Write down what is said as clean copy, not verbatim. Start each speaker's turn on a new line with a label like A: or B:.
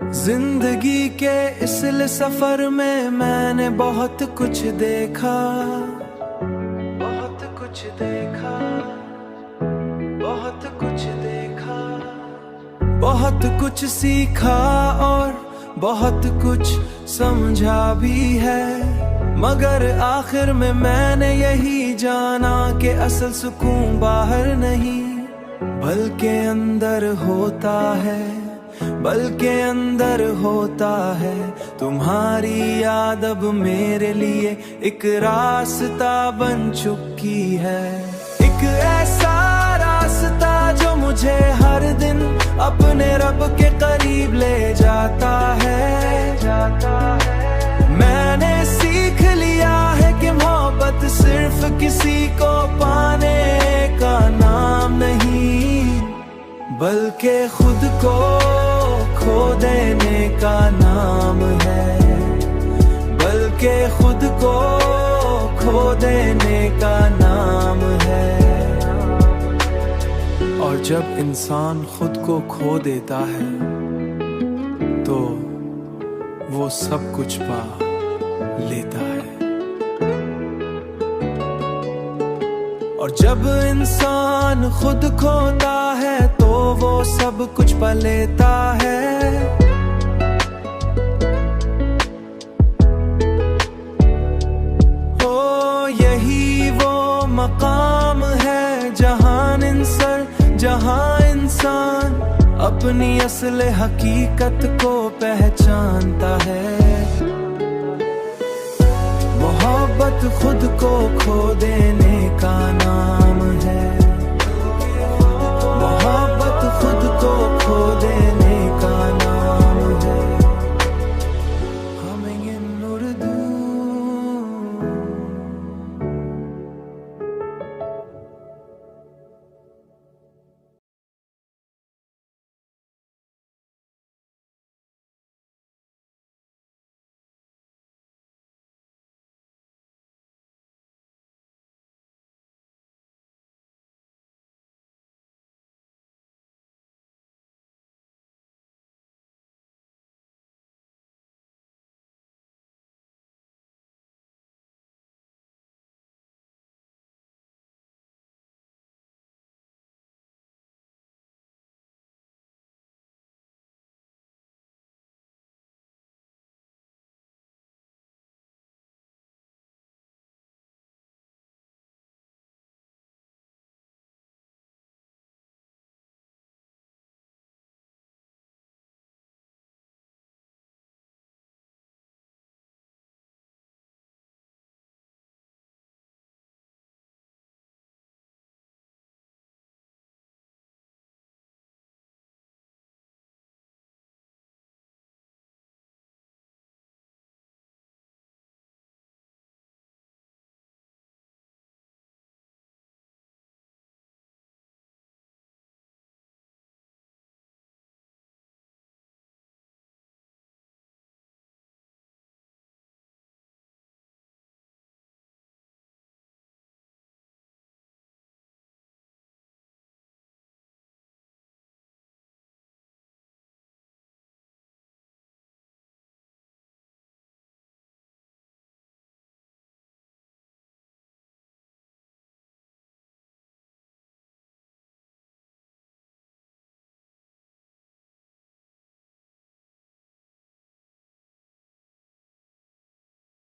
A: जिंदगी के इस सफर में मैंने बहुत कुछ देखा, बहुत कुछ देखा, बहुत कुछ देखा, बहुत कुछ सीखा और बहुत कुछ समझा भी है। मगर आखिर में मैंने यही जाना कि असल सुकून बाहर नहीं बल्कि अंदर होता है, बल्कि अंदर होता है। तुम्हारी याद अब मेरे लिए एक रास्ता बन चुकी है, एक ऐसा रास्ता जो मुझे हर दिन अपने रब के करीब ले जाता है, जाता है। मैंने सीख लिया है कि मोहब्बत सिर्फ किसी को पाने का नाम नहीं बल्कि खुद को खो देने का नाम है, बल्कि खुद को खो देने का नाम है। और जब इंसान खुद को खो देता है तो वो सब कुछ पा लेता है। और जब इंसान खुद खोता है तो वो सब कुछ पा लेता है। ओ यही वो मकाम है जहां इंसान अपनी असल हकीकत को पहचानता है। मोहब्बत खुद को खो देने का नाम